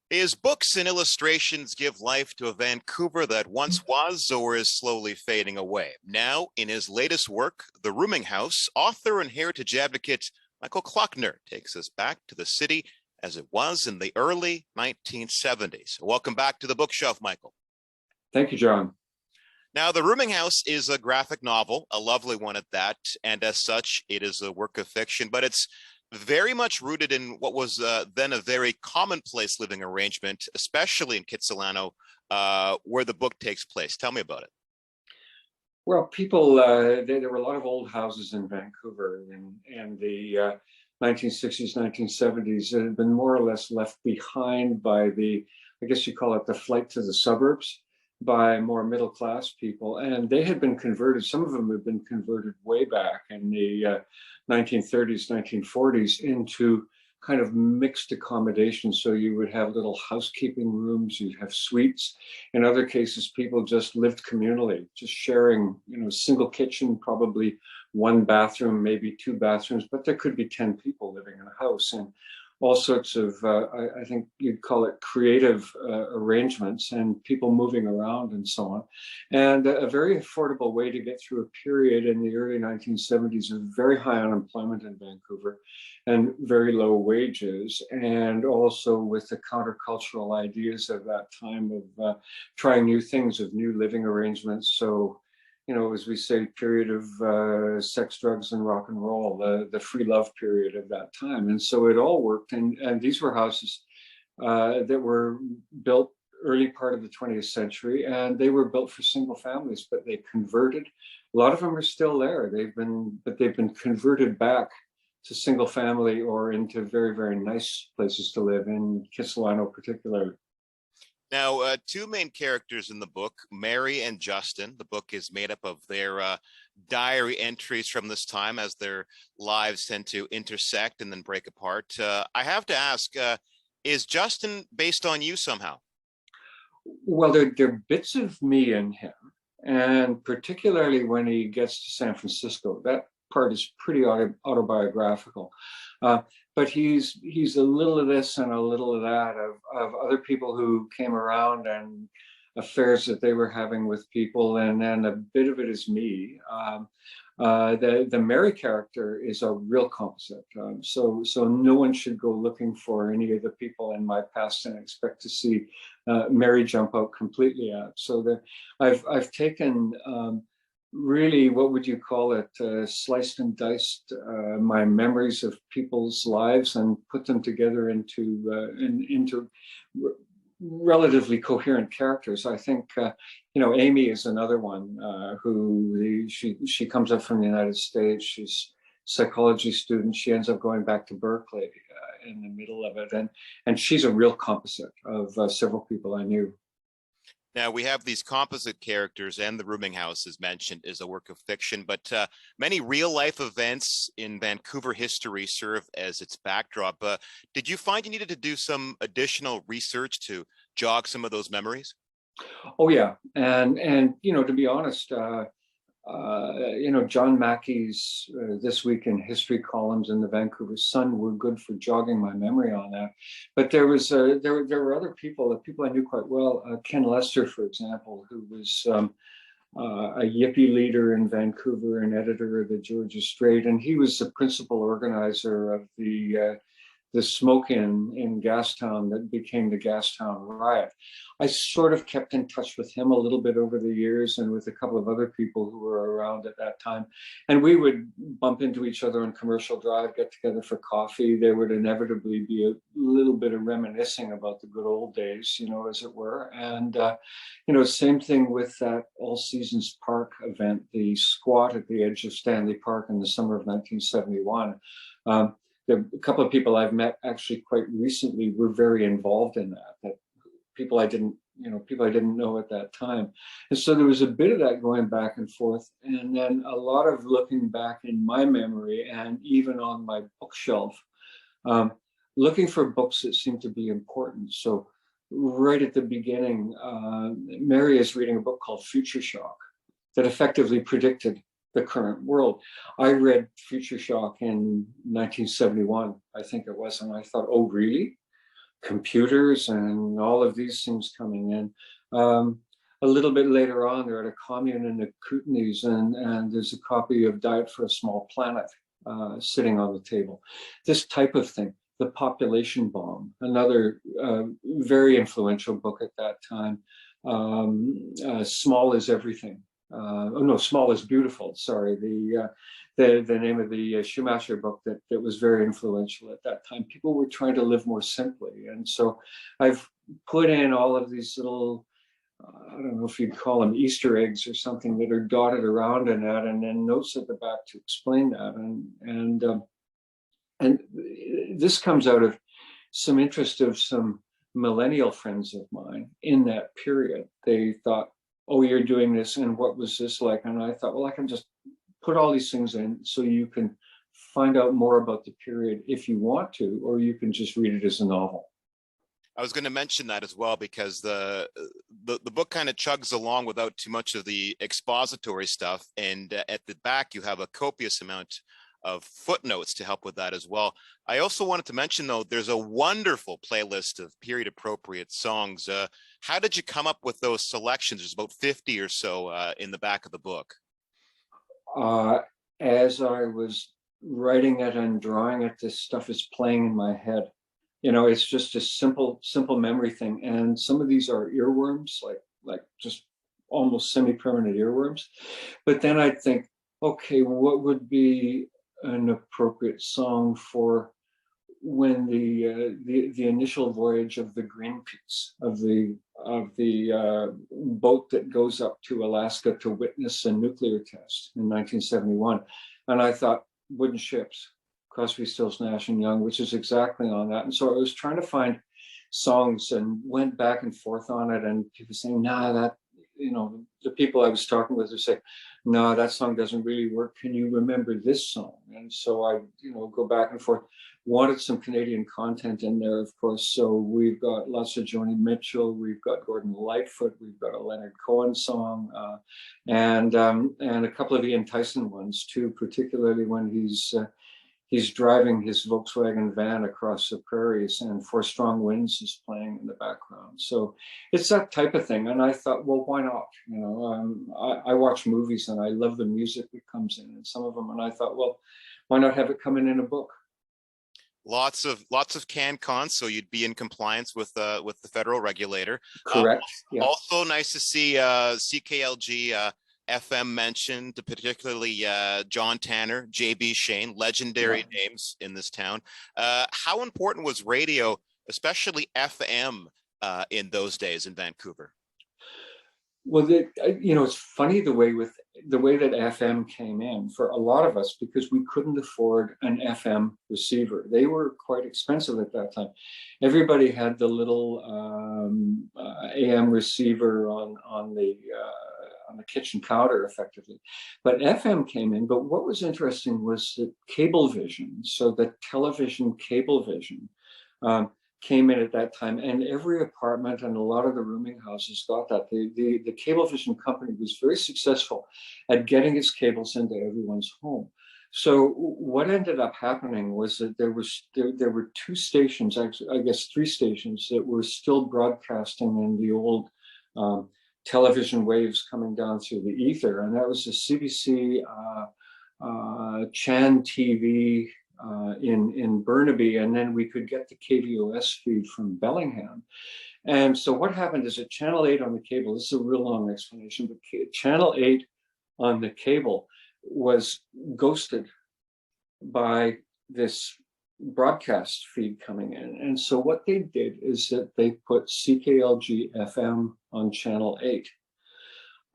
His books and illustrations give life to a Vancouver that once was or is slowly fading away. Now, in his latest work, The Rooming House, author and heritage advocate Michael Kluckner takes us back to the city as it was in the early 1970s. Welcome back to the bookshelf, Michael. Thank you, John. Now, The Rooming House is a graphic novel, a lovely one at that, and as such, it is a work of fiction, but it's very much rooted in what was then a very commonplace living arrangement, especially in Kitsilano, where the book takes place. Tell me about it. Well, people, there were a lot of old houses in Vancouver in the 1960s, 1970s that had been more or less left behind by I guess you call it the flight to the suburbs, by more middle class people. And they had been converted, some of them had been converted way back in the 1930s, 1940s into kind of mixed accommodation. So you would have little housekeeping rooms, you'd have suites. In other cases, people just lived communally, just sharing, single kitchen, probably one bathroom, maybe two bathrooms, but there could be 10 people living in a house. And all sorts of, I think you'd call it creative arrangements and people moving around and so on. And a very affordable way to get through a period in the early 1970s of very high unemployment in Vancouver and very low wages, and also with the countercultural ideas of that time of trying new things, of new living arrangements. So, as we say, period of sex, drugs, and rock and roll, the free love period of that time. And so it all worked. And these were houses that were built early part of the 20th century, and they were built for single families, but they converted. A lot of them are still there. They've been converted back to single family or into very, very nice places to live, in Kitsilano particularly. Now, two main characters in the book, Mary and Justin. The book is made up of their diary entries from this time as their lives tend to intersect and then break apart. I have to ask, is Justin based on you somehow? Well, there are bits of me in him, and particularly when he gets to San Francisco, that part is pretty autobiographical. But he's a little of this and a little of that of other people who came around and affairs that they were having with people, and then a bit of it is me. The Mary character is a real composite, so no one should go looking for any of the people in my past and expect to see Mary jump out completely out. So I've taken really, what would you call it, sliced and diced my memories of people's lives and put them together into relatively coherent characters. I think, Amy is another one she comes up from the United States. She's a psychology student. She ends up going back to Berkeley in the middle of it. And she's a real composite of several people I knew. Now, we have these composite characters, and The Rooming House, as mentioned, is a work of fiction, but many real-life events in Vancouver history serve as its backdrop. Did you find you needed to do some additional research to jog some of those memories? Oh, yeah. And to be honest, John Mackey's This Week in History columns in the Vancouver Sun were good for jogging my memory on that. But there were other people, people I knew quite well. Ken Lester, for example, who was a Yippie leader in Vancouver and editor of the Georgia Straight, and he was the principal organizer of the smoke-in in Gastown that became the Gastown riot. I sort of kept in touch with him a little bit over the years, and with a couple of other people who were around at that time. And we would bump into each other on Commercial Drive, get together for coffee. There would inevitably be a little bit of reminiscing about the good old days, as it were. And, same thing with that All Seasons Park event, the squat at the edge of Stanley Park in the summer of 1971. A couple of people I've met actually quite recently were very involved in that people I didn't know at that time. And so there was a bit of that going back and forth, and then a lot of looking back in my memory and even on my bookshelf, looking for books that seemed to be important. So right at the beginning, Mary is reading a book called Future Shock that effectively predicted the current world. I read Future Shock in 1971, I think it was, and I thought, oh, really? computers and all of these things coming in. A little bit later on, they're at a commune in the Kootenays, and there's a copy of Diet for a Small Planet sitting on the table. This type of thing. The Population Bomb, another very influential book at that time. Small is Everything. Oh no, Small is Beautiful. Sorry, the name of the Schumacher book that was very influential at that time. People were trying to live more simply, and so I've put in all of these little, I don't know if you'd call them Easter eggs or something, that are dotted around in that, and then notes at the back to explain that, and this comes out of some interest of some millennial friends of mine in that period. They thought, oh, you're doing this, and what was this like? And I thought, well, I can just put all these things in so you can find out more about the period if you want to, or you can just read it as a novel. I was going to mention that as well, because the book kind of chugs along without too much of the expository stuff, and at the back you have a copious amount of footnotes to help with that as well. I also wanted to mention, though, there's a wonderful playlist of period appropriate songs. How did you come up with those selections? There's about 50 or so in the back of the book. As I was writing it and drawing it, this stuff is playing in my head. You know, it's just a simple memory thing. And some of these are earworms, like just almost semi-permanent earworms. But then I'd think, okay, what would be an appropriate song for when the initial voyage of the Greenpeace, of the boat that goes up to Alaska to witness a nuclear test in 1971. And I thought, wooden ships, Crosby, Stills, Nash and Young, which is exactly on that. And so I was trying to find songs and went back and forth on it, and people saying, nah, that, you know, the people I was talking with would say, no, that song doesn't really work. Can you remember this song? And so I, you know, go back and forth. Wanted some Canadian content in there, of course. So we've got lots of Joni Mitchell, we've got Gordon Lightfoot, we've got a Leonard Cohen song, and a couple of Ian Tyson ones too, particularly when he's driving his Volkswagen van across the prairies and Four Strong Winds is playing in the background. So it's that type of thing. And I thought, well, why not? You know, I watch movies and I love the music that comes in, and some of them. And I thought, well, why not have it come in a book? Lots of CanCons, so you'd be in compliance with the federal regulator. Correct. Yeah. Also nice to see CKLG FM mentioned, particularly John Tanner, J.B. Shane, legendary names in this town. How important was radio, especially FM, in those days in Vancouver? Well, you know, it's funny the way that FM came in for a lot of us, because we couldn't afford an FM receiver. They were quite expensive at that time. Everybody had the little AM receiver on the kitchen counter, effectively. But FM came in. But what was interesting was that Cablevision, so the television Cablevision, came in at that time, and every apartment and a lot of the rooming houses got that. The Cablevision company was very successful at getting its cables into everyone's home. So what ended up happening was that there were two stations, actually, I guess 3 stations, that were still broadcasting in the old television waves coming down through the ether, and that was the CBC, Chan TV, in Burnaby, and then we could get the KVOS feed from Bellingham. And so what happened is that Channel 8 on the cable, this is a real long explanation, but Channel 8 on the cable was ghosted by this broadcast feed coming in. And so what they did is that they put CKLG FM on Channel 8.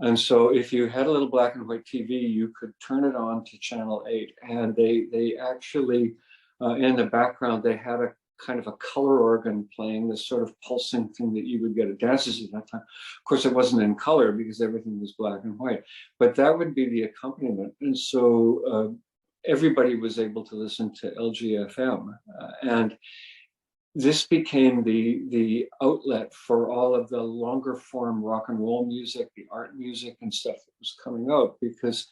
And so if you had a little black and white TV, you could turn it on to Channel 8. And they actually, in the background, they had a kind of a color organ playing, this sort of pulsing thing that you would get at dances at that time. Of course, it wasn't in color because everything was black and white, but that would be the accompaniment. And so everybody was able to listen to LGFM. And this became the outlet for all of the longer form rock and roll music, the art music and stuff that was coming out, because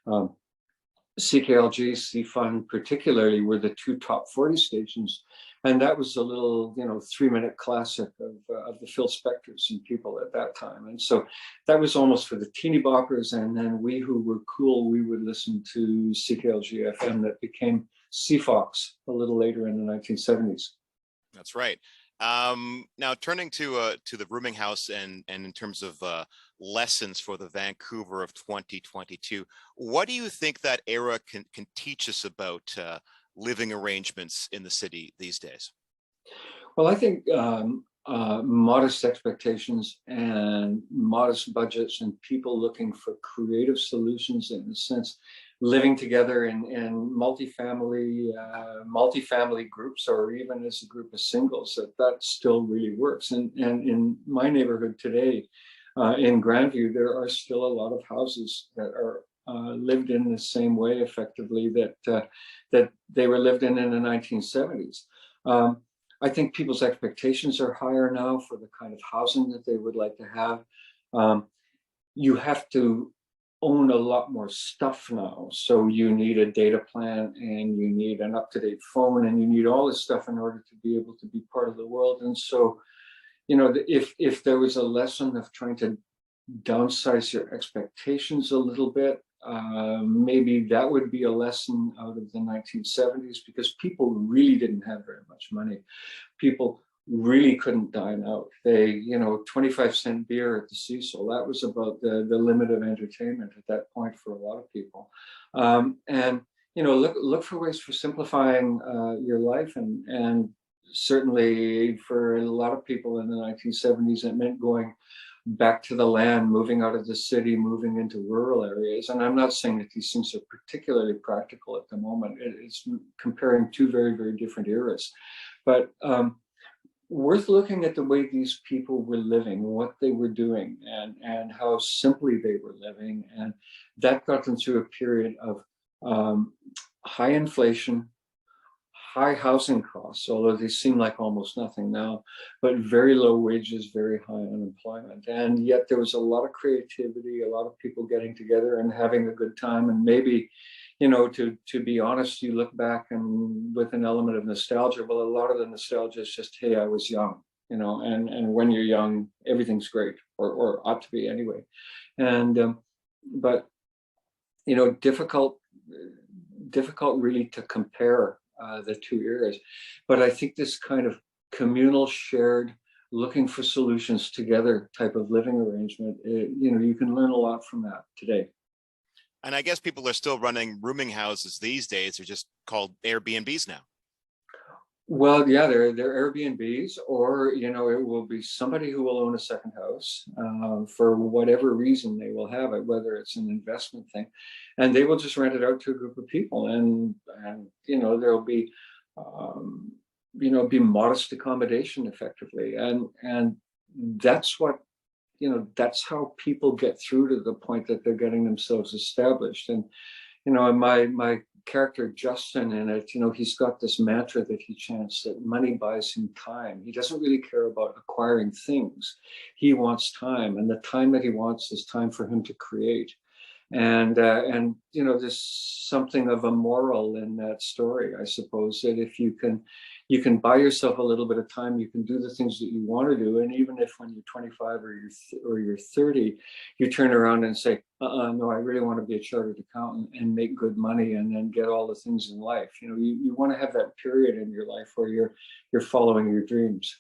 CKLG, CFUN particularly, were the 2 top 40 stations. And that was a little, 3-minute classic of the Phil Spectors and people at that time. And so that was almost for the teeny boppers. And then we who were cool, we would listen to CKLG FM that became CFOX a little later in the 1970s. That's right. Now turning to the rooming house and in terms of lessons for the Vancouver of 2022, what do you think that era can teach us about living arrangements in the city these days? Well, I think modest expectations and modest budgets and people looking for creative solutions, in a sense, living together in multifamily groups, or even as a group of singles, that still really works. And in my neighborhood today, in Grandview, there are still a lot of houses that are lived in the same way, effectively, that they were lived in the 1970s. I think people's expectations are higher now for the kind of housing that they would like to have. You have to own a lot more stuff now. So you need a data plan, and you need an up-to-date phone, and you need all this stuff in order to be able to be part of the world. And so, if there was a lesson of trying to downsize your expectations a little bit, maybe that would be a lesson out of the 1970s, because people really didn't have very much money. People really couldn't dine out. They, 25-cent beer at the Cecil, that was about the limit of entertainment at that point for a lot of people. And, look for ways for simplifying your life. And certainly for a lot of people in the 1970s, it meant going back to the land, moving out of the city, moving into rural areas. And I'm not saying that these things are particularly practical at the moment. It's comparing two very, very different eras. But worth looking at the way these people were living, what they were doing, and how simply they were living. And that got them through a period of high inflation, high housing costs, although they seem like almost nothing now, but very low wages, very high unemployment. And yet there was a lot of creativity, a lot of people getting together and having a good time. And maybe, to be honest, you look back and with an element of nostalgia, well, a lot of the nostalgia is just, hey, I was young, and when you're young, everything's great, or ought to be anyway. And, but, difficult really to compare the two eras. But I think this kind of communal, shared, looking for solutions together type of living arrangement, you can learn a lot from that today. And I guess people are still running rooming houses these days. They're just called Airbnbs now. Well, yeah, they're Airbnbs, or it will be somebody who will own a second house for whatever reason they will have it, whether it's an investment thing, and they will just rent it out to a group of people, and there'll be be modest accommodation, effectively, and that's what that's how people get through to the point that they're getting themselves established. And my character Justin in it, he's got this mantra that he chants, that money buys him time. He doesn't really care about acquiring things. He wants time, and the time that he wants is time for him to create. And there's something of a moral in that story, I suppose, that if you can buy yourself a little bit of time, you can do the things that you want to do. And even if when you're 25 or you're 30, you turn around and say, no, I really want to be a chartered accountant and make good money and then get all the things in life. You want to have that period in your life where you're following your dreams.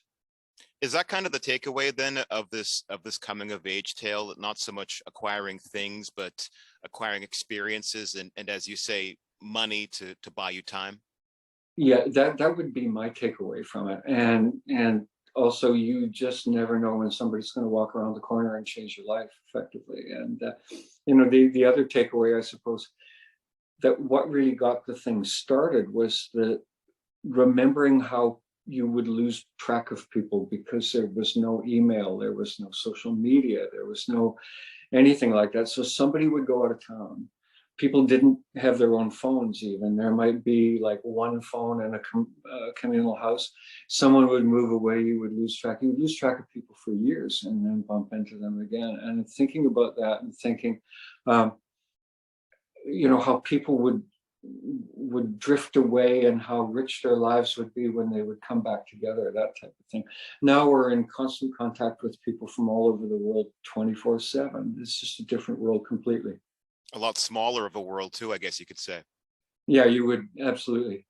Is that kind of the takeaway then of this coming of age tale? Not so much acquiring things, but acquiring experiences and as you say, money to buy you time? Yeah, that would be my takeaway from it. And also, you just never know when somebody's going to walk around the corner and change your life, effectively. And the other takeaway, I suppose, that what really got the thing started was the remembering how you would lose track of people because there was no email, there was no social media, there was no anything like that. So somebody would go out of town. People didn't have their own phones even. There might be like one phone in a communal house. Someone would move away, you would lose track. You would lose track of people for years and then bump into them again. And thinking about that and thinking, how people would would drift away and how rich their lives would be when they would come back together, that type of thing. Now we're in constant contact with people from all over the world 24/7. It's just a different world completely. A lot smaller of a world too, I guess you could say. Yeah, you would, absolutely.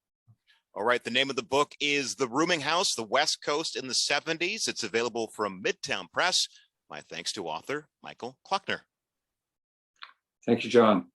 All right, the name of the book is The Rooming House, The West Coast in the 70s. It's available from Midtown Press. My thanks to author Michael Kluckner. Thank you, John.